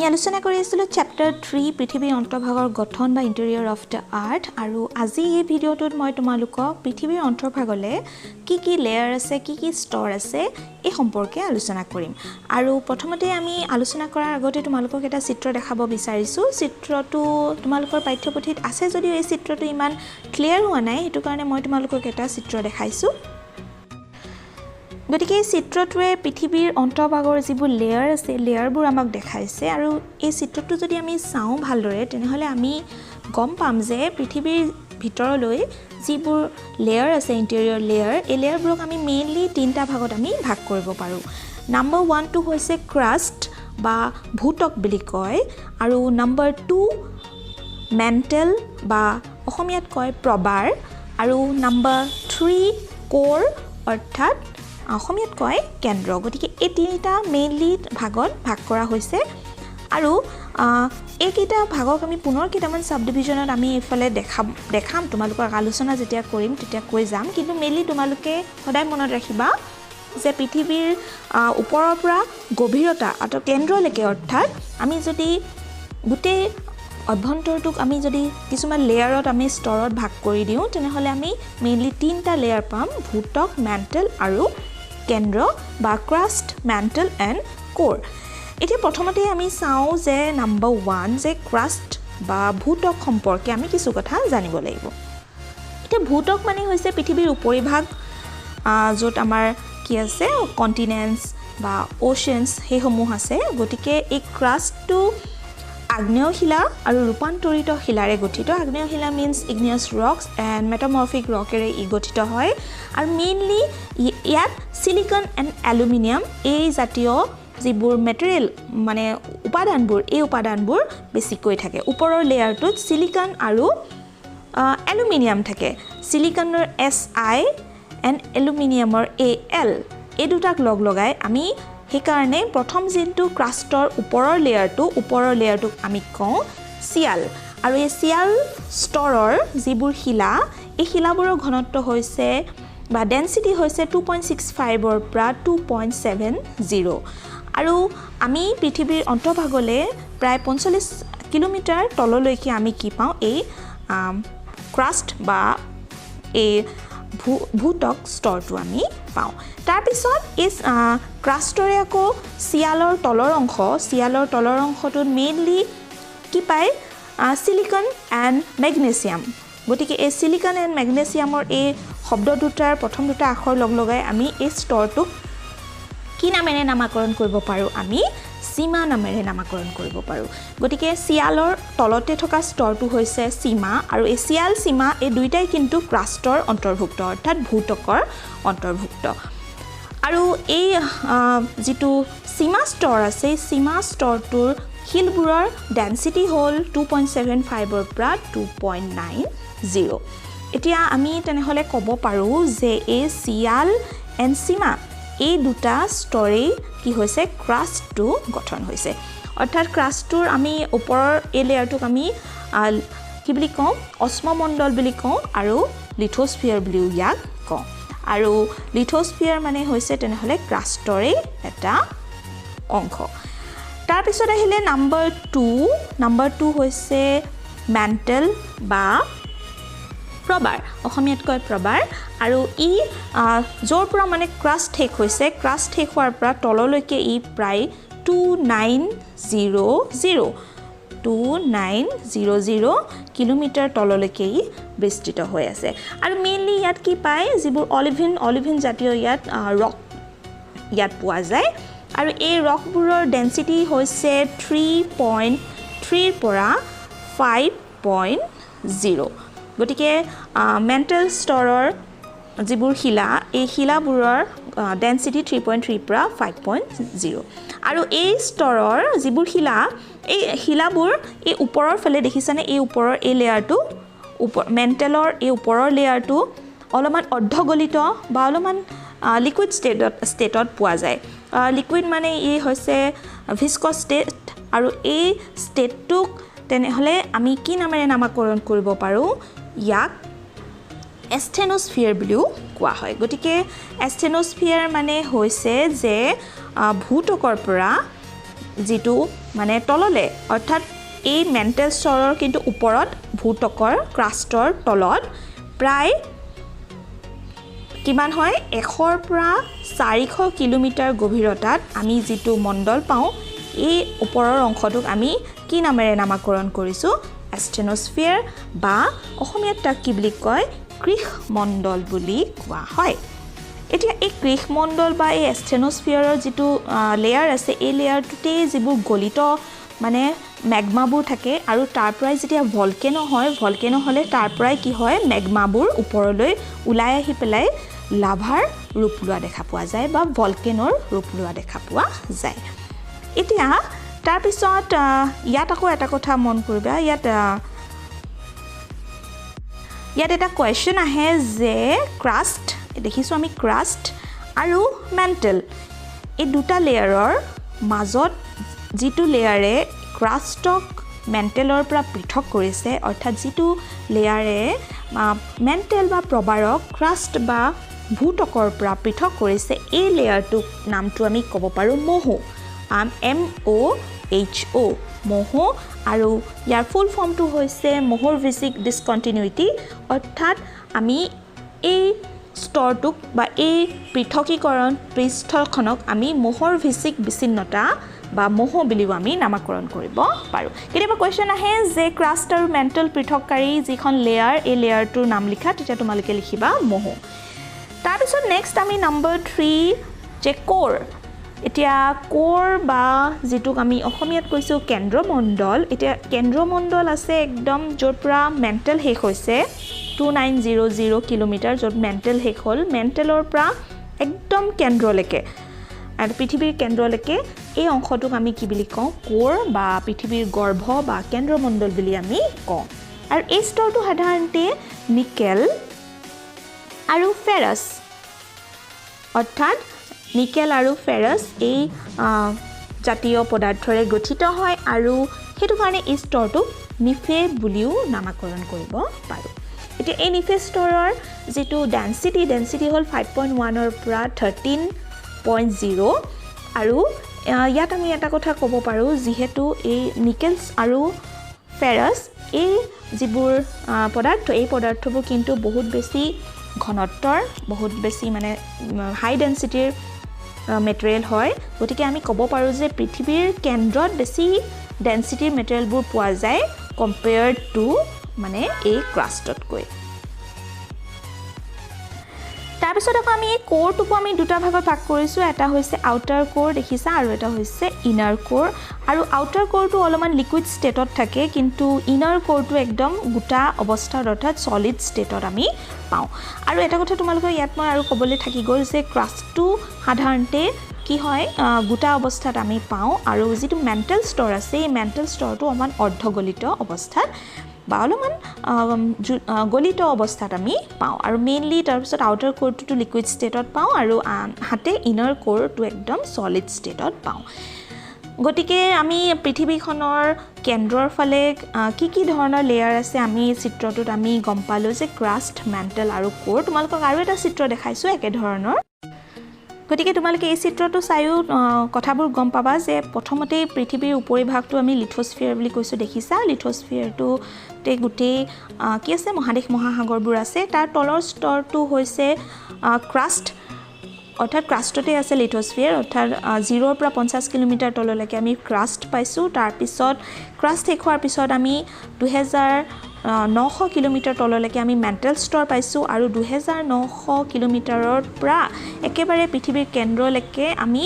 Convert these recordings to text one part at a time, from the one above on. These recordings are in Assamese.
আলোচনা কৰি আছিলোঁ চেপ্টাৰ 3 পৃথিৱীৰ অন্তৰ্ভাগৰ গঠন বা ইণ্টেৰিয়ৰ অফ দ্য আৰ্থ আৰু আজি এই ভিডিঅ'টোত মই তোমালোকক পৃথিৱীৰ অন্তৰ্ভাগলে কি লেয়াৰ আছে কি স্তৰ আছে এই সম্পৰ্কে আলোচনা কৰিম আৰু প্ৰথমতে আমি আলোচনা কৰাৰ আগতে তোমালোকক এটা চিত্ৰ দেখাব বিচাৰিছোঁ চিত্ৰটো তোমালোকৰ পাঠ্যপুথিত আছে যদিও এই চিত্ৰটো ইমান ক্লিয়াৰ হোৱা নাই হেতু কাৰণে মই তোমালোকক এটা চিত্ৰ দেখাইছোঁ গতিকে এই চিত্ৰটোৱে পৃথিৱীৰ অন্তৰ্ভাগৰ যিবোৰ লেয়াৰ আছে লেয়াৰবোৰ আমাক দেখাইছে আৰু এই চিত্ৰটো যদি আমি চাওঁ ভালদৰে তেনেহলে আমি গম পাম যে পৃথিৱীৰ ভিতৰলৈ যিবোৰ লেয়াৰ আছে ইণ্টেৰিয়ৰ লেয়াৰ এই লেয়াৰবোৰক আমি মেইনলি তিনিটা ভাগত আমি ভাগ কৰিব পাৰোঁ নাম্বাৰ 1 টো হৈছে ক্ৰাষ্ট বা ভূতক বুলি কয় আৰু নাম্বাৰ 2 মেণ্টেল বা অসমীয়াত কয় প্ৰবাৰ আৰু নাম্বাৰ 3 কোৰ অৰ্থাৎ অসমীয়াত কয় কেন্দ্ৰ গতিকে এই তিনিটা মেইনলি ভাগত ভাগ কৰা হৈছে আৰু এইকেইটা ভাগক আমি পুনৰ কেইটামান সাব ডিভিজনত আমি এফালে দেখাম তোমালোকক আলোচনা যেতিয়া কৰিম তেতিয়া কৈ যাম কিন্তু মেইনলি তোমালোকে সদায় মনত ৰাখিবা যে পৃথিৱীৰ ওপৰৰ পৰা গভীৰতা অৰ্থাৎ কেন্দ্ৰলৈকে অৰ্থাৎ আমি যদি গোটেই অভ্যন্তৰটোক আমি যদি কিছুমান লেয়াৰত আমি স্তৰত ভাগ কৰি দিওঁ তেনেহলে আমি মেইনলি তিনিটা লেয়াৰ পাম ভূতক মেণ্টেল আৰু কেন্দ্ৰ বা ক্ৰাষ্ট মেণ্টেল এণ্ড কোৰ এতিয়া প্ৰথমতে আমি চাওঁ যে নাম্বাৰ 1 যে ক্ৰাষ্ট বা ভূতক সম্পৰ্কে আমি কিছু কথা জানিব লাগিব এতিয়া ভূতক মানে হৈছে পৃথিৱীৰ উপৰিভাগ য'ত আমাৰ কি আছে কণ্টিনেণ্টছ বা অ'শেনছ সেইসমূহ আছে গতিকে এই ক্ৰাষ্টটো আগ্নেয় শিলা আৰু ৰূপান্তৰিত শিলাৰে গঠিত আগ্নেয় শিলা মিন্স ইগনিয়াছ ৰকছ এণ্ড মেটামৰ্ফিক ৰকেৰে ই গঠিত হয় আৰু মেইনলি ইয়াত সিলিকন এণ্ড এলুমিনিয়াম এই জাতীয় যিবোৰ মেটেৰিয়েল মানে উপাদানবোৰ এই উপাদানবোৰ বেছিকৈ থাকে ওপৰৰ লেয়াৰটোত সিলিকন আৰু এলুমিনিয়াম থাকে সিলিকনৰ SI এণ্ড এলুমিনিয়ামৰ AL এই দুটাক লগাই আমি সেইকাৰণে প্ৰথম যিটো ক্ৰাষ্টৰ ওপৰৰ লেয়াৰটোক আমি কওঁ সিয়াল আৰু এই সিয়াল স্তৰৰ যিবোৰ শিলা এই শিলাবোৰৰ ঘনত্ব হৈছে বা ডেন্সিটি হৈছে 2.65 ৰ পৰা 2.70 আৰু আমি পৃথিৱীৰ অন্তৰ্ভাগলে প্ৰায় 45 কিলোমিটাৰ তললৈকে আমি কি পাওঁ এই ক্ৰাষ্ট বা এই ভূতক স্তৰটো আমি পাওঁ তাৰ পিছত এই ক্ৰাষ্টৰে আকৌ সিয়ালৰ তলৰ অংশটোত মেইনলি কি পায় সিলিকন এণ্ড মেগনেছিয়াম গতিকে এই সিলিকন এণ্ড মেগনেছিয়ামৰ এই শব্দ দুটাৰ প্ৰথম দুটা আখৰ লগাই আমি এই স্তৰটোক কি নামেৰে নামকৰণ কৰিব পাৰোঁ আমি সীমা নামেৰে নামকৰণ কৰিব পাৰোঁ গতিকে সিয়ালৰ তলতে থকা স্তৰটো হৈছে সীমা আৰু এই সিয়াল সীমা এই দুইটাই কিন্তু ক্ৰাষ্টৰ অন্তৰ্ভুক্ত অৰ্থাৎ ভূতকৰ অন্তৰ্ভুক্ত আৰু এই যিটো সীমা স্তৰ আছে সীমা স্তৰটোৰ শিলবোৰৰ ডেন্সিটি হ'ল 2.75 ৰ পৰা 2.90 এতিয়া আমি তেনেহলে ক'ব পাৰোঁ যে এই সিয়াল এণ্ড সীমা এই দুটা স্তৰেই কি হৈছে ক্ৰাষ্টটো গঠন হৈছে অৰ্থাৎ ক্ৰাষ্টটোৰ আমি ওপৰৰ এই লেয়াৰটোক আমি কি বুলি কওঁ অস্মমণ্ডল বুলি কওঁ আৰু লিথোস্ফিয়াৰ বুলিও ইয়াক কওঁ আৰু লিথোস্ফিয়াৰ মানে হৈছে তেনেহলে ক্ৰাষ্টৰে এটা অংশ তাৰপিছত আহিলে নাম্বাৰ 2 হৈছে মেণ্টেল বা প্ৰবাৰ অসমীয়াত কয় প্ৰবাৰ আৰু ই য'ৰ পৰা মানে ক্ৰাষ্ট শেষ হৈছে ক্ৰাষ্ট শেষ হোৱাৰ পৰা তললৈকে ই প্ৰায় 2900 কিলোমিটাৰ তললৈকে ই বিস্তৃত হৈ আছে আৰু মেইনলি ইয়াত কি পায় যিবোৰ অলিভিন জাতীয় ৰক ইয়াত পোৱা যায় আৰু এই ৰকবোৰৰ ডেন্সিটি হৈছে 3.3 পৰা 5.0 গতিকে মেণ্টেল স্তৰৰ যিবোৰ শিলা এই শিলাবোৰৰ ডেন্সিটি 3.3 পৰা 5.0 আৰু এই স্তৰৰ যিবোৰ শিলা এই শিলাবোৰ এই ওপৰৰ ফালে দেখিছানে এই ওপৰৰ এই লেয়াৰটো মেণ্টেলৰ এই ওপৰৰ লেয়াৰটো অলপমান অৰ্ধগলিত বা অলপমান লিকুইড ষ্টেটত পোৱা যায় লিকুইড মানে ই হৈছে ভিস্কছ ষ্টেট আৰু এই ষ্টেটটোক তেনেহলে আমি কি নামেৰে নামকৰণ কৰিব পাৰোঁ ইয়াক এস্থেনোস্ফিয়াৰ বুলিও কোৱা হয় গতিকে এস্থেনোস্ফিয়াৰ মানে হৈছে যে ভূতকৰ পৰা যিটো মানে তললে অৰ্থাৎ এই মেণ্টেল ষ্টৰৰ কিন্তু ওপৰত ভূতকৰ ক্ৰাষ্টৰ তলত প্ৰায় কিমান হয় 100 পৰা 400 কিলোমিটাৰ গভীৰতাত আমি যিটো মণ্ডল পাওঁ এই ওপৰৰ অংশটোক আমি কি নামেৰে নামকৰণ কৰিছো এষ্ট্ৰেনোস্ফিয়াৰ বা অসমীয়াত তাক কি বুলি কয় কৃষ্মণ্ডল বুলি কোৱা হয় এতিয়া এই কৃষ্মণ্ডল বা এই এষ্ট্ৰেনোস্ফিয়াৰৰ যিটো লেয়াৰ আছে এই লেয়াৰটোতে যিবোৰ গলিত মানে মেগমাবোৰ থাকে আৰু তাৰ পৰাই যেতিয়া ভলকেনো হয় ভলকেনো হলে তাৰ পৰাই কি হয় মেগমাবোৰ ওপৰলৈ ওলাই আহি পেলাই লাভাৰ ৰূপ লোৱা দেখা পোৱা যায় বা ভলকেনৰ ৰূপ লোৱা দেখা পোৱা যায় এতিয়া তাৰ পিছত ইয়াত আকৌ এটা কথা মন কৰিবা ইয়াত এটা কোৱেশ্চন আহে যে ক্ৰাষ্ট দেখিছো আমি ক্ৰাষ্ট আৰু মেণ্টেল এই দুটা লেয়াৰৰ মাজত যিটো লেয়াৰে ক্ৰাষ্টক মেণ্টেলৰ পৰা পৃথক কৰিছে অৰ্থাৎ যিটো লেয়াৰে মেণ্টেল বা প্ৰবাৰক ক্ৰাষ্ট বা ভূতকৰ পৰা পৃথক কৰিছে এই লেয়াৰটোক নামটো আমি ক'ব পাৰোঁ মহো MOHO মহো আৰু ইয়াৰ ফুল ফৰ্মটো হৈছে মোহৰভিচিক ডিসকণ্টিনিউটি অৰ্থাৎ আমি এই স্তৰটোক বা এই পৃথকীকৰণ পৃষ্ঠখনক আমি মোহৰভিচিক বিচ্ছিন্নতা বা মহো বুলিও আমি নামকৰণ কৰিব পাৰোঁ কেতিয়াবা কোৱেশ্চন আহে যে ক্ৰাষ্ট আৰু মেণ্টেল পৃথককাৰী যিখন লেয়াৰ এই লেয়াৰটোৰ নাম লিখা তেতিয়া তোমালোকে লিখিবা মহো তাৰপিছত নেক্সট আমি নম্বৰ 3 যে কোৰ এতিয়া কোৰ বা যিটোক আমি অসমীয়াত কৈছোঁ কেন্দ্ৰমণ্ডল এতিয়া কেন্দ্ৰমণ্ডল আছে একদম য'ৰ পৰা মেণ্টেল শেষ হৈছে 2900 কিলোমিটাৰ য'ত মেণ্টেল শেষ হ'ল মেণ্টেলৰ পৰা একদম কেন্দ্ৰলৈকে আৰু পৃথিৱীৰ কেন্দ্ৰলৈকে এই অংশটোক আমি কি বুলি কওঁ কোৰ বা পৃথিৱীৰ গৰ্ভ বা কেন্দ্ৰমণ্ডল বুলি আমি কওঁ আৰু এই স্তৰটো সাধাৰণতে নিকেল আৰু ফেৰাছ অৰ্থাৎ নিকেল আৰু ফেৰাছ এই জাতীয় পদাৰ্থৰে গঠিত হয় আৰু সেইটো কাৰণে এই স্তৰটোক নিফে বুলিও নামকৰণ কৰিব পাৰোঁ এতিয়া এই নিফে স্তৰৰ যিটো ডেন্সিটি হ'ল 5.1 পৰা 13.0 আৰু ইয়াত আমি এটা কথা ক'ব পাৰোঁ যিহেতু এই নিকেলছ আৰু ফেৰাছ এই যিবোৰ পদাৰ্থ এই পদাৰ্থবোৰ কিন্তু বহুত বেছি ঘনত্বৰ বহুত বেছি মানে হাই ডেন্সিটিৰ মেটেৰিয়েল হয় গতিকে আমি ক'ব পাৰোঁ যে পৃথিৱীৰ কেন্দ্ৰত বেছি ডেন্সিটিৰ মেটেৰিয়েলবোৰ পোৱা যায় কম্পেয়াৰ্ড টু মানে এই ক্ৰাষ্টতকৈ তাৰপিছত আকৌ আমি এই কোৰটোকো আমি দুটা ভাগত ভাগ কৰিছোঁ এটা হৈছে আউটাৰ কোৰ দেখিছা আৰু এটা হৈছে ইনাৰ কোৰ আৰু আউটাৰ কোৰটো অলপমান লিকুইড ষ্টেটত থাকে কিন্তু ইনাৰ কোৰটো একদম গোটা অৱস্থাত অৰ্থাৎ সলিড ষ্টেটত আমি পাওঁ আৰু এটা কথা তোমালোকৰ ইয়াত মই আৰু ক'বলৈ থাকি গ'ল যে ক্ৰাষ্টটো সাধাৰণতে কি হয় গোটা অৱস্থাত আমি পাওঁ আৰু যিটো মেণ্টেল ষ্টৰ আছে এই মেণ্টেল ষ্টৰটো অকণমান অৰ্ধগলিত অৱস্থাত বা অলপমান গলিত অৱস্থাত আমি পাওঁ আৰু মেইনলি তাৰপিছত আউটাৰ কোৰটো লিকুইড ষ্টেটত পাওঁ আৰু হাতে ইনাৰ কোৰটো একদম সলিড ষ্টেটত পাওঁ গতিকে আমি পৃথিৱীখনৰ কেন্দ্ৰৰ ফালে কি ধৰণৰ লেয়াৰ আছে আমি চিত্ৰটোত আমি গম পালোঁ যে ক্ৰাষ্ট মেণ্টেল আৰু কোৰ তোমালোকক আৰু এটা চিত্ৰ দেখাইছোঁ একেধৰণৰ গতিকে তোমালোকে এই চিত্ৰটো চাইও কথাবোৰ গম পাবা যে প্ৰথমতে পৃথিৱীৰ উপৰিভাগটো আমি লিথোস্ফিয়াৰ বুলি কৈছোঁ দেখিছা লিথোস্ফিয়াৰটোতে গোটেই কি আছে মহাদেশ মহাসাগৰবোৰ আছে তাৰ তলৰ স্তৰটো হৈছে ক্ৰাষ্ট অৰ্থাৎ ক্ৰাষ্টতে আছে লিথোস্ফিয়াৰ অৰ্থাৎ 0 পৰা 50 কিলোমিটাৰ তললৈকে আমি ক্ৰাষ্ট পাইছোঁ তাৰপিছত ক্ৰাষ্ট শেষ হোৱাৰ পিছত আমি 2900 কিলোমিটাৰ তললৈকে আমি মেণ্টেল ষ্টৰ পাইছোঁ আৰু 2900 কিলোমিটাৰৰ পৰা একেবাৰে পৃথিৱীৰ কেন্দ্ৰলৈকে আমি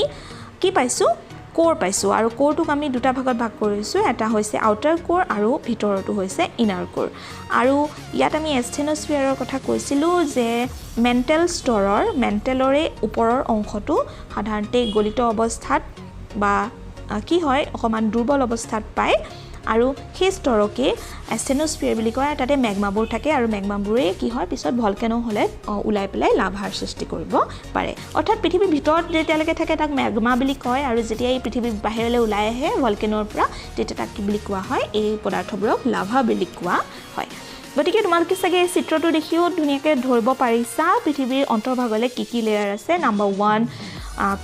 কি পাইছোঁ কোৰ পাইছোঁ আৰু কোৰটোক আমি দুটা ভাগত ভাগ কৰিছোঁ এটা হৈছে আউটাৰ কোৰ আৰু ভিতৰটো হৈছে ইনাৰ কোৰ আৰু ইয়াত আমি এষ্টেনোস্ফিয়াৰৰ কথা কৈছিলোঁ যে মেণ্টেল ষ্টৰৰ মেণ্টেলৰে ওপৰৰ অংশটো সাধাৰণতে গলিত অৱস্থাত বা কি হয় অকণমান দুৰ্বল অৱস্থাত পায় আৰু সেই স্তৰকে এষ্টেনোস্ফিয়াৰ বুলি কয় তাতে মেগমাবোৰ থাকে আৰু মেগমাবোৰে কি হয় পিছত ভলকেনো হ'লে ওলাই পেলাই লাভাৰ সৃষ্টি কৰিব পাৰে অৰ্থাৎ পৃথিৱীৰ ভিতৰত যেতিয়ালৈকে থাকে তাক মেগমা বুলি কয় আৰু যেতিয়া এই পৃথিৱীৰ বাহিৰলৈ ওলাই আহে ভলকেনৰ পৰা তেতিয়া তাক কি বুলি কোৱা হয় এই পদাৰ্থবোৰক লাভা বুলি কোৱা হয় গতিকে তোমালোকে চাগে এই চিত্ৰটো দেখিও ধুনীয়াকৈ ধৰিব পাৰিছা পৃথিৱীৰ অন্তৰ্ভাগলৈ কি লেয়াৰ আছে number 1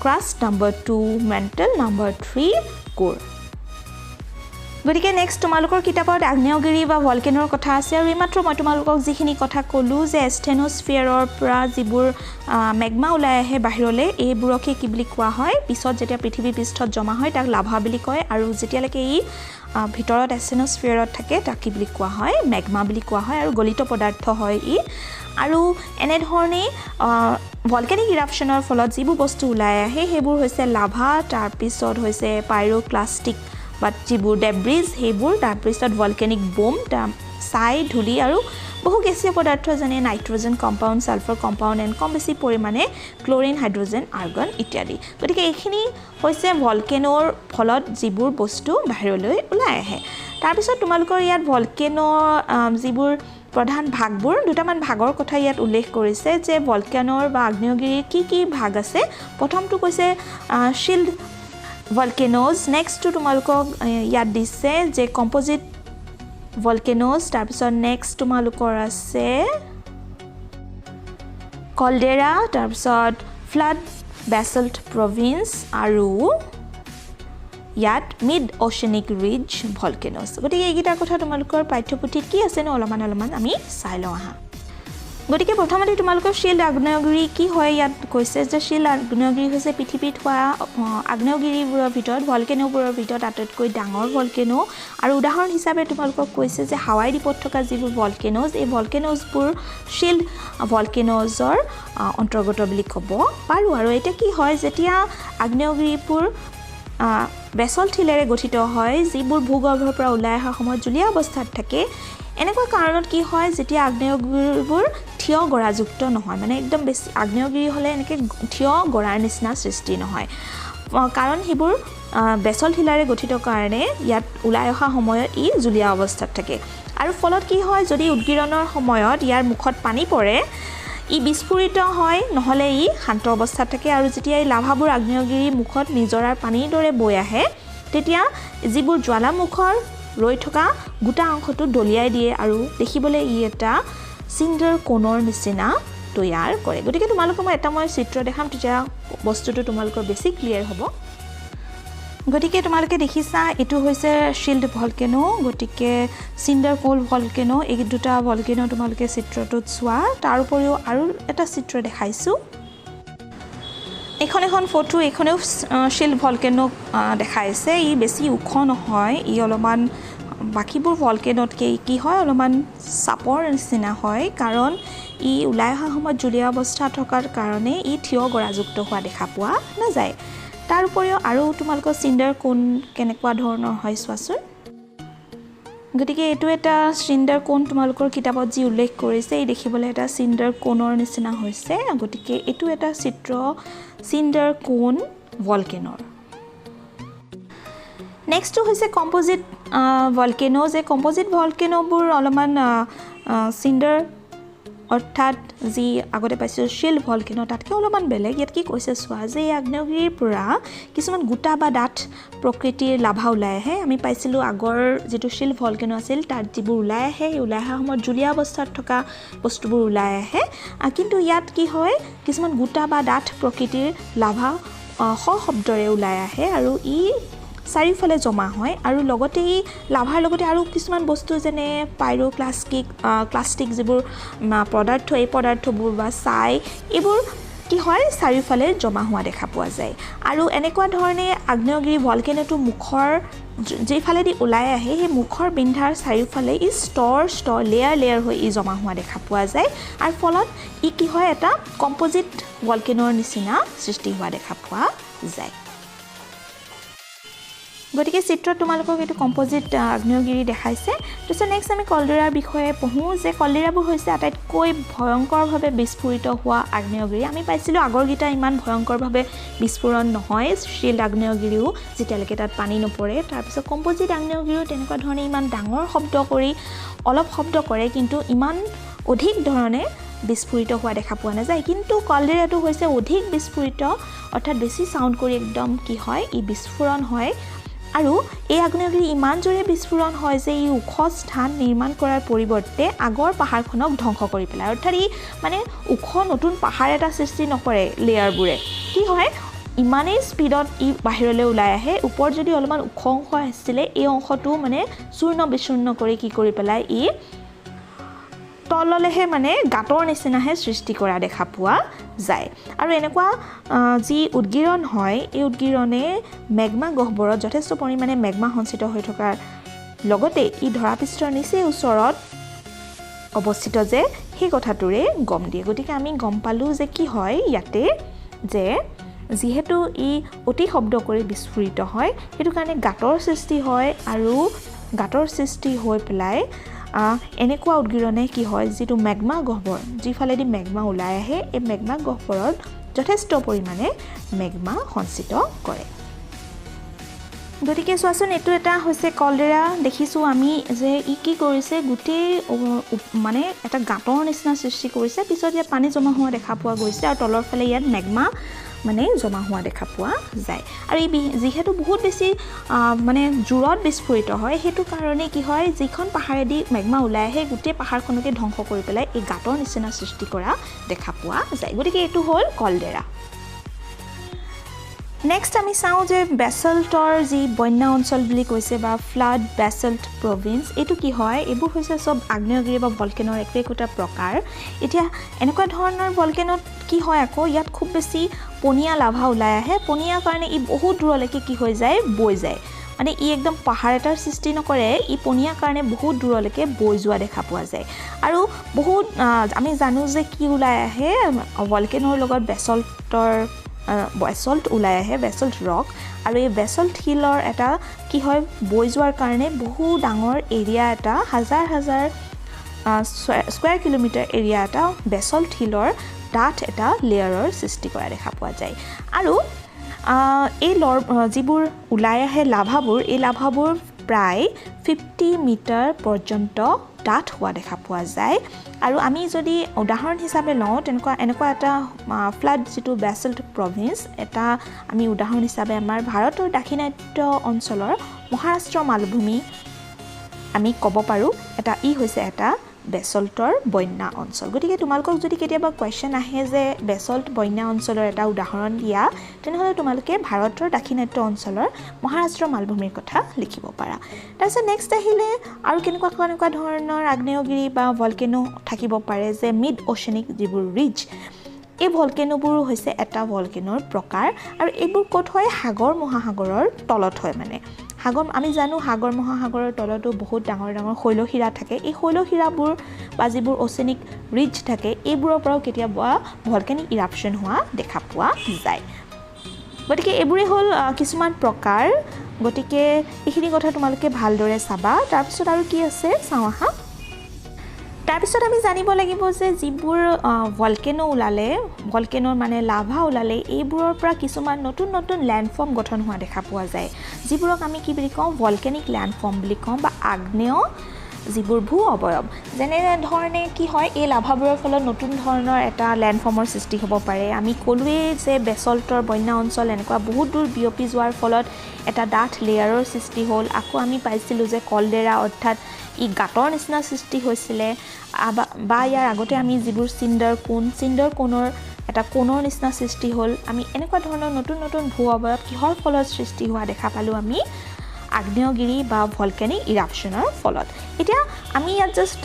crust number 2 mental number 3 কোৰ গতিকে নেক্সট তোমালোকৰ কিতাপত আগ্নেয়গিৰি বা ভলকেনৰ কথা আছে আৰু এইমাত্ৰ মই তোমালোকক যিখিনি কথা ক'লো যে ষ্টেনোস্ফিয়াৰৰ পৰা যিবোৰ মেগমা ওলাই আহে বাহিৰলৈ এইবোৰকে কি বুলি কোৱা হয় পিছত যেতিয়া পৃথিৱী পৃষ্ঠত জমা হয় তাক লাভা বুলি কয় আৰু যেতিয়ালৈকে ই ভিতৰত ষ্টেনোস্ফিয়াৰত থাকে তাক কি বুলি কোৱা হয় মেগমা বুলি কোৱা হয় আৰু গলিত পদাৰ্থ হয় ই আৰু এনেধৰণে ভলকেনিক ইৰাপশ্যনৰ ফলত যিবোৰ বস্তু ওলাই আহে সেইবোৰ হৈছে লাভা তাৰপিছত হৈছে পাইৰোক্লাষ্টিক বাট যিবোৰ ডেব্ৰিজ সেইবোৰ তাৰপিছত ভলকেনিক বোম ছাই ধূলি আৰু বহু গেছীয় পদাৰ্থ যেনে nitrogen compound sulphur compound and কম বেছি পৰিমাণে ক্লৰিন হাইড্ৰজেন আৰ্গন ইত্যাদি গতিকে এইখিনি হৈছে ভলকেনৰ ফলত যিবোৰ বস্তু বাহিৰলৈ ওলাই আহে তাৰপিছত তোমালোকৰ ইয়াত ভলকেনৰ যিবোৰ প্ৰধান ভাগবোৰ দুটামান ভাগৰ কথা ইয়াত উল্লেখ কৰিছে যে ভলকেনৰ বা আগ্নেয়গিৰিৰ কি ভাগ আছে প্ৰথমটো কৈছে শিল্ড ভলকেনজ নেক্সটটো তোমালোকক ইয়াত দিছে যে কম্পজিট ভলকেনজ তাৰপিছত নেক্সট তোমালোকৰ আছে কলডেৰা তাৰপিছত ফ্লাড বেছল্ট প্ৰভিন্স আৰু ইয়াত মিড অ'চেনিক ৰিজ ভলকেনজ গতিকে এইকেইটাৰ কথা তোমালোকৰ পাঠ্যপুথিত কি আছেনো অলপমান আমি চাই লওঁ আহা গতিকে প্ৰথমতে তোমালোকৰ শিল্ড আগ্নেয়গিৰি কি হয় ইয়াত কৈছে যে শিল্ড আগ্নেয়গিৰি হৈছে পৃথিৱীত হোৱা আগ্নেয়গিৰিবোৰৰ ভিতৰত ভলকেনোবোৰৰ ভিতৰত আটাইতকৈ ডাঙৰ ভলকেনো আৰু উদাহৰণ হিচাপে তোমালোকক কৈছে যে হাৱাই দ্বীপত থকা যিবোৰ ভলকেনজ এই ভলকেনজবোৰ শিল্ড ভলকেনজৰ অন্তৰ্গত বুলি ক'ব পাৰোঁ আৰু এতিয়া কি হয় যেতিয়া আগ্নেয়গিৰিবোৰ বেছল্ট শিলেৰে গঠিত হয় যিবোৰ ভূগৰ্ভৰ পৰা ওলাই অহাৰ সময়ত জুলীয়া অৱস্থাত থাকে এনেকুৱা কাৰণত কি হয় যেতিয়া আগ্নেয়গিৰিবোৰ থিয় গৰাযুক্ত নহয় মানে একদম বেছি আগ্নেয়গিৰি হ'লে এনেকৈ থিয় গৰাৰ নিচিনা সৃষ্টি নহয় কাৰণ সেইবোৰ বেছল্ট শিলাৰে গঠিত কাৰণে ইয়াত ওলাই অহা সময়ত ই জুলীয়া অৱস্থাত থাকে আৰু ফলত কি হয় যদি উদগিৰণৰ সময়ত ইয়াৰ মুখত পানী পৰে ই বিস্ফোৰিত হয় নহ'লে ই শান্ত অৱস্থাত থাকে আৰু যেতিয়া এই লাভাবোৰ আগ্নেয়গিৰিৰ মুখত নিজৰাৰ পানীৰ দৰে বৈ আহে তেতিয়া যিবোৰ জ্বালামুখৰ ৰৈ থকা গোটা অংশটো দলিয়াই দিয়ে আৰু দেখিবলৈ ই এটা চিণ্ডাৰ কোনৰ নিচিনা তৈয়াৰ কৰে গতিকে তোমালোকক মই চিত্ৰ দেখাম তেতিয়া বস্তুটো তোমালোকৰ বেছি ক্লিয়াৰ হ'ব গতিকে তোমালোকে দেখিছা এইটো হৈছে শিল্ড ভলকেনো গতিকে চিণ্ডাৰ কোল ভলকেনো এই দুটা ভলকেনো তোমালোকে চিত্ৰটোত চোৱা তাৰ উপৰিও আৰু এটা চিত্ৰ দেখাইছোঁ এখন ফটো এইখনেও শিল্ড ভলকেনো দেখাইছে ই বেছি ওখ নহয় ই অলপমান বাকীবোৰ ভলকেনতকৈ কি হয় অলপমান চাপৰ নিচিনা হয় কাৰণ ই ওলাই অহা সময়ত জুলীয়া অৱস্থা থকাৰ কাৰণে ই থিয় গৰাযুক্ত হোৱা দেখা পোৱা নাযায় তাৰ উপৰিও আৰু তোমালোকৰ চিণ্ডাৰ কোন কেনেকুৱা ধৰণৰ হয় চোৱাচোন গতিকে এইটো এটা চিণ্ডাৰ কোন তোমালোকৰ কিতাপত যি উল্লেখ কৰিছে এই দেখিবলৈ এটা চিণ্ডাৰ কোনৰ নিচিনা হৈছে গতিকে এইটো এটা চিত্ৰ চিণ্ডাৰ কোন ভলকেনৰ নেক্সটটো হৈছে কম্পজিট ভলকেনোজ এই কম্পজিট ভলকেনোবোৰ অলপমান চিণ্ডাৰ অৰ্থাৎ যি আগতে পাইছোঁ শিল্ড ভলকেনো তাতকৈ অলপমান বেলেগ ইয়াত কি কৈছে চোৱা যে এই আগ্নেয়গিৰিৰ পৰা কিছুমান গোটা বা ডাঠ প্ৰকৃতিৰ লাভা ওলাই আহে আমি পাইছিলোঁ আগৰ যিটো শিল্ড ভলকেনো আছিল তাত যিবোৰ ওলাই আহে সেই ওলাই অহা সময়ত জুলীয়া অৱস্থাত থকা বস্তুবোৰ ওলাই আহে কিন্তু ইয়াত কি হয় কিছুমান গোটা বা ডাঠ প্ৰকৃতিৰ লাভা সশব্দৰে ওলাই আহে আৰু ই চাৰিওফালে জমা হয় আৰু লগতে ই লাভাৰ লগতে আৰু কিছুমান বস্তু যেনে পাইৰোক্লাষ্টিক যিবোৰ পদাৰ্থ এই পদাৰ্থবোৰ বা ছাই এইবোৰ কি হয় চাৰিওফালে জমা হোৱা দেখা পোৱা যায় আৰু এনেকুৱা ধৰণে আগ্নেয়গিৰি ভলকেনোটো মুখৰ যেইফালেদি ওলাই আহে সেই মুখৰ বিন্ধাৰ চাৰিওফালে ই ষ্টৰ লেয়াৰ হৈ ই জমা হোৱা দেখা পোৱা যায় আৰু ফলত ই কি হয় এটা কম্পজিট ভলকেনৰ নিচিনা সৃষ্টি হোৱা দেখা পোৱা যায় গতিকে চিত্ৰত তোমালোকক এইটো কম্পজিট আগ্নেয়গিৰি দেখাইছে তাৰপিছত নেক্সট আমি কলডেৰাৰ বিষয়ে পঢ়োঁ যে কলডেৰাবোৰ হৈছে আটাইতকৈ ভয়ংকৰভাৱে বিস্ফোৰিত হোৱা আগ্নেয়গিৰি আমি পাইছিলোঁ আগৰকেইটা ইমান ভয়ংকৰভাৱে বিস্ফোৰণ নহয় শিল্ড আগ্নেয়গিৰিও যেতিয়ালৈকে তাত পানী নপৰে তাৰপিছত কম্পজিট আগ্নেয়গিৰিও তেনেকুৱা ধৰণে ইমান ডাঙৰ শব্দ কৰি অলপ শব্দ কৰে কিন্তু ইমান অধিক ধৰণে বিস্ফোৰিত হোৱা দেখা পোৱা নাযায় কিন্তু কলডেৰাটো হৈছে অধিক বিস্ফোৰিত অৰ্থাৎ বেছি সাউণ্ড কৰি একদম কি হয় ই বিস্ফোৰণ হয় আৰু এই আগ্নেয়গিৰি ইমান জোৰে বিস্ফোৰণ হয় যে ই ওখ স্থান নিৰ্মাণ কৰাৰ পৰিৱৰ্তে আগৰ পাহাৰখনক ধ্বংস কৰি পেলায় অৰ্থাৎ ই মানে ওখ নতুন পাহাৰ এটা সৃষ্টি নকৰে লেয়াৰবোৰে কি হয় ইমানেই স্পীডত ই বাহিৰলৈ ওলাই আহে ওপৰত যদি অলপমান ওখ অংশ আছিলে এই অংশটো মানে চূৰ্ণ বিচূৰ্ণ কৰি কি কৰি পেলাই ই তললৈহে মানে গাঁতৰ নিচিনাহে সৃষ্টি কৰা দেখা পোৱা যায় আৰু এনেকুৱা যি উদগীৰণ হয় এই উদগীৰণে মেগমা গহ্বৰত যথেষ্ট পৰিমাণে মেগমা সঞ্চিত হৈ থকাৰ লগতে ই ধৰাপৃষ্ঠৰ নিচেই ওচৰত অৱস্থিত যে সেই কথাটোৰে গম দিয়ে গতিকে আমি গম পালোঁ যে কি হয় ইয়াতে যে যিহেতু ই অতি শব্দ কৰি বিস্ফোৰিত হয় সেইটো কাৰণে গাঁতৰ সৃষ্টি হয় আৰু গাঁতৰ সৃষ্টি হৈ পেলাই এনেকুৱা উদগীৰণে কি হয় যিটো মেগমা গহ্বৰ যিফালেদি মেগমা ওলাই আহে এই মেগমা গহ্বৰত যথেষ্ট পৰিমাণে মেগমা সঞ্চিত কৰে গতিকে চোৱাচোন এইটো এটা হৈছে কলডেৰা দেখিছোঁ আমি যে ই কি কৰিছে গোটেই মানে এটা গাঁতৰ নিচিনা সৃষ্টি কৰিছে পিছত ইয়াত পানী জমা হোৱা দেখা পোৱা গৈছে আৰু তলৰ ফালে ইয়াত মেগমা মানে জমা হোৱা দেখা পোৱা যায় আৰু এই যিহেতু বহুত বেছি মানে জোৰত বিস্ফোৰিত হয় সেইটো কাৰণে কি হয় যিখন পাহাৰেদি মেগমা ওলাই আহে গোটেই পাহাৰখনকে ধ্বংস কৰি পেলাই এই গাঁতৰ নিচিনা সৃষ্টি কৰা দেখা পোৱা যায় গতিকে এইটো হ'ল কলডেৰা নেক্সট আমি চাওঁ যে বেছল্টৰ যি বন্যা অঞ্চল বুলি কৈছে বা ফ্লাড বেছল্ট প্ৰভিন্স এইটো কি হয় এইবোৰ হৈছে সব আগ্নেয়গিৰি বা ভলকেনৰ একোটা প্ৰকাৰ এতিয়া এনেকুৱা ধৰণৰ ভলকেনত কি হয় আকৌ ইয়াত খুব বেছি পনীয়া লাভা ওলাই আহে পনীয়া কাৰণে ই বহুত দূৰলৈকে কি হৈ যায় বৈ যায় মানে ই একদম পাহাৰ এটাৰ সৃষ্টি নকৰে ই পনীয়া কাৰণে বহুত দূৰলৈকে বৈ যোৱা দেখা পোৱা যায় আৰু বহুত আমি জানো যে কি ওলাই আহে ভলকেনৰ লগত বেছল্ট ওলাই আহে বেছল্ট ৰক আৰু এই বেছল্ট হিলৰ এটা কি হয় বৈ যোৱাৰ কাৰণে বহু ডাঙৰ এৰিয়া এটা হাজাৰ হাজাৰ স্কয়াৰ কিলোমিটাৰ এৰিয়া এটা বেছল্ট হিলৰ ডাঠ এটা লেয়াৰৰ সৃষ্টি কৰা দেখা পোৱা যায় আৰু এই যিবোৰ ওলাই আহে লাভাবোৰ এই লাভাবোৰ প্ৰায় 50 মিটাৰ পৰ্যন্ত ডাঠ হোৱা দেখা পোৱা যায় আৰু আমি যদি উদাহৰণ হিচাপে লওঁ এনেকুৱা এটা ফ্লাড যিটো বেছল্ট প্ৰভিন্স এটা আমি উদাহৰণ হিচাপে আমাৰ ভাৰতৰ দাক্ষিণাত্য অঞ্চলৰ মহাৰাষ্ট্ৰ মালভূমি আমি ক'ব পাৰোঁ ই হৈছে এটা বেছল্টৰ বন্যা অঞ্চল গতিকে তোমালোকক যদি কেতিয়াবা কোৱেশ্চন আহে যে বেছল্ট বন্যা অঞ্চলৰ এটা উদাহৰণ দিয়া তেনেহ'লে তোমালোকে ভাৰতৰ দাক্ষিণাত্য অঞ্চলৰ মহাৰাষ্ট্ৰ মালভূমিৰ কথা লিখিব পাৰা তাৰপিছত নেক্সট আহিলে আৰু কেনেকুৱা ধৰণৰ আগ্নেয়গিৰি বা ভলকেনো থাকিব পাৰে যে মিড অ'চেনিক যিবোৰ ৰিজ এই ভলকেনোবোৰো হৈছে এটা ভলকেনৰ প্ৰকাৰ আৰু এইবোৰ ক'ত হয় সাগৰ মহাসাগৰৰ তলত হয় মানে আমি জানো সাগৰ মহাসাগৰৰ তলতো বহুত ডাঙৰ ডাঙৰ শৈলশিৰা থাকে এই শৈলশিৰাবোৰ বা যিবোৰ অ'চেনিক ৰিজ থাকে এইবোৰৰ পৰাও কেতিয়াবা ভলকেনিক ইৰাপশ্যন হোৱা দেখা পোৱা যায় গতিকে এইবোৰেই হ'ল কিছুমান প্ৰকাৰ গতিকে এইখিনি কথা তোমালোকে ভালদৰে চাবা তাৰপিছত আৰু কি আছে চাওঁ আহা তাৰপিছত আমি জানিব লাগিব যে যিবোৰ ভলকেনো ওলালে ভলকেনৰ মানে লাভা ওলালে এইবোৰৰ পৰা কিছুমান নতুন নতুন লেণ্ডফৰ্ম গঠন হোৱা দেখা পোৱা যায় যিবোৰক আমি কি বুলি কওঁ ভলকেনিক লেণ্ডফৰ্ম বুলি কওঁ বা আগ্নেয় যিবোৰ ভূ অৱয়ব যেনে ধৰণে কি হয় এই লাভাবোৰৰ ফলত নতুন ধৰণৰ এটা লেণ্ডফৰ্মৰ সৃষ্টি হ'ব পাৰে আমি ক'লোৱেই যে বেছল্টৰ বন্যা অঞ্চল এনেকুৱা বহুত দূৰ বিয়পি যোৱাৰ ফলত এটা ডাঠ লেয়াৰৰ সৃষ্টি হ'ল আকৌ আমি পাইছিলোঁ যে কলডেৰা অৰ্থাৎ ই গাঁতৰ নিচিনা সৃষ্টি হৈছিলে বা ইয়াৰ আগতে আমি যিবোৰ চিণ্ডাৰ কোণৰ এটা কোণৰ নিচিনা সৃষ্টি হ'ল আমি এনেকুৱা ধৰণৰ নতুন নতুন ভূ অৱয়ব কিহৰ ফলত সৃষ্টি হোৱা দেখা পালোঁ আমি আগ্নেয়গিৰি বা ভলকেনিক ইৰাপশ্যনৰ ফলত এতিয়া আমি ইয়াত জাষ্ট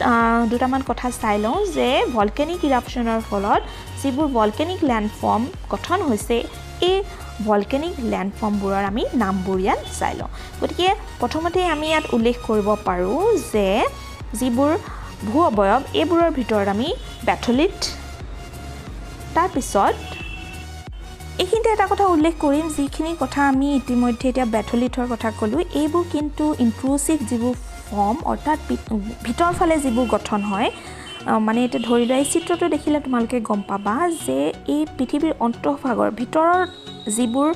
দুটামান কথা চাই লওঁ যে ভলকেনিক ইৰাপশ্যনৰ ফলত যিবোৰ ভলকেনিক লেণ্ডফৰ্ম গঠন হৈছে এই ভলকেনিক লেণ্ডফৰ্মবোৰৰ আমি নামবোৰ ইয়াত চাই লওঁ গতিকে প্ৰথমতে আমি ইয়াত উল্লেখ কৰিব পাৰোঁ যে যিবোৰ ভূ অৱয়ব এইবোৰৰ ভিতৰত আমি বেথলিট তাৰপিছত এইখিনিতে এটা কথা উল্লেখ কৰিম যিখিনি কথা আমি ইতিমধ্যে এতিয়া বেথলিটৰ কথা ক'লোঁ এইবোৰ কিন্তু ইনট্ৰুচিভ যিবোৰ ফৰ্ম অৰ্থাৎ ভিতৰ ফালে যিবোৰ গঠন হয় মানে এতিয়া ধৰি লোৱা এই চিত্ৰটো দেখিলে তোমালোকে গম পাবা যে এই পৃথিৱীৰ অন্তঃভাগৰ ভিতৰৰ যিবোৰ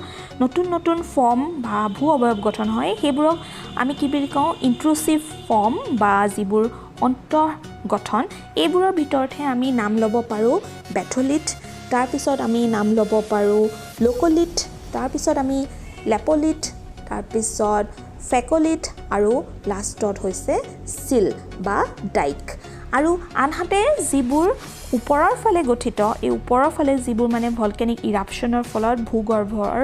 নতুন নতুন ফৰ্ম বা ভূ অৱয়ব গঠন হয় সেইবোৰক আমি কি বুলি কওঁ ইনট্ৰুচিভ ফৰ্ম বা যিবোৰ অন্তঃ গঠন এইবোৰৰ ভিতৰতহে আমি নাম ল'ব পাৰোঁ বেথলিট তাৰপিছত আমি নাম ল'ব পাৰোঁ লোকলিট তাৰপিছত আমি লেপলিট তাৰপিছত ফেকলিট আৰু লাষ্টত হৈছে চিল বা ডাইক আৰু আনহাতে যিবোৰ ওপৰৰ ফালে গঠিত এই ওপৰৰ ফালে যিবোৰ মানে ভলকেনিক ইৰাপশ্যনৰ ফলত ভূগৰ্ভৰ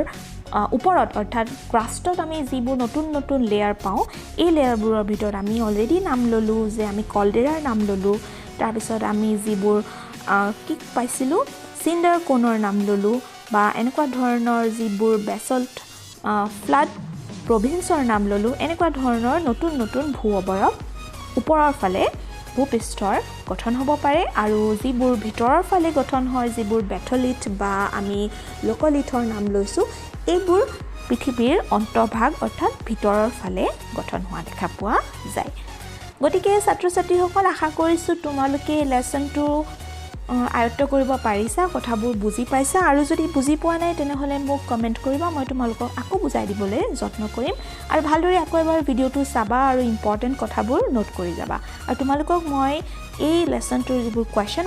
ওপৰত অৰ্থাৎ ক্ৰাষ্টত আমি যিবোৰ নতুন নতুন লেয়াৰ পাওঁ এই লেয়াৰবোৰৰ ভিতৰত আমি অলৰেডি নাম ল'লোঁ যে আমি কলডেৰাৰ নাম ল'লোঁ তাৰপিছত আমি যিবোৰ কি পাইছিলোঁ চিণ্ডাৰ কোনৰ নাম ল'লোঁ বা এনেকুৱা ধৰণৰ যিবোৰ বেছল্ট ফ্লাড প্ৰভিন্সৰ নাম ল'লোঁ এনেকুৱা ধৰণৰ নতুন নতুন ভূ অৱয়ব ওপৰৰ ফালে ভূপৃষ্ঠৰ গঠন হ'ব পাৰে আৰু যিবোৰ ভিতৰৰ ফালে গঠন হয় যিবোৰ বেথলিথ বা আমি লোকলিথৰ নাম লৈছোঁ এইবোৰ পৃথিৱীৰ অন্তঃভাগ অৰ্থাৎ ভিতৰৰ ফালে গঠন হোৱা দেখা পোৱা যায় গতিকে ছাত্ৰ ছাত্ৰীসকল আশা কৰিছোঁ তোমালোকে লেসনটো আয়ত্ত কৰিব পাৰিছা কথাবোৰ বুজি পাইছা আৰু যদি বুজি পোৱা নাই তেনেহ'লে মোক কমেণ্ট কৰিবা মই তোমালোকক আকৌ বুজাই দিবলৈ যত্ন কৰিম আৰু ভালদৰে আকৌ এবাৰ ভিডিঅ'টো চাবা আৰু ইম্পৰ্টেণ্ট কথাবোৰ নোট কৰি যাবা আৰু তোমালোকক মই এই লেসনটোৰ যিবোৰ কুৱেশ্যন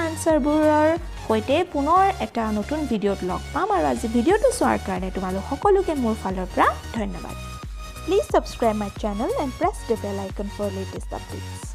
আনসাৰবোৰৰ সৈতে পুনৰ এটা নতুন ভিডিঅ'ত লগ পাম আৰু আজি ভিডিঅ'টো চোৱাৰ কাৰণে তোমালোক সকলোকে মোৰ ফালৰ পৰা ধন্যবাদ Please subscribe my channel and press the bell icon for latest updates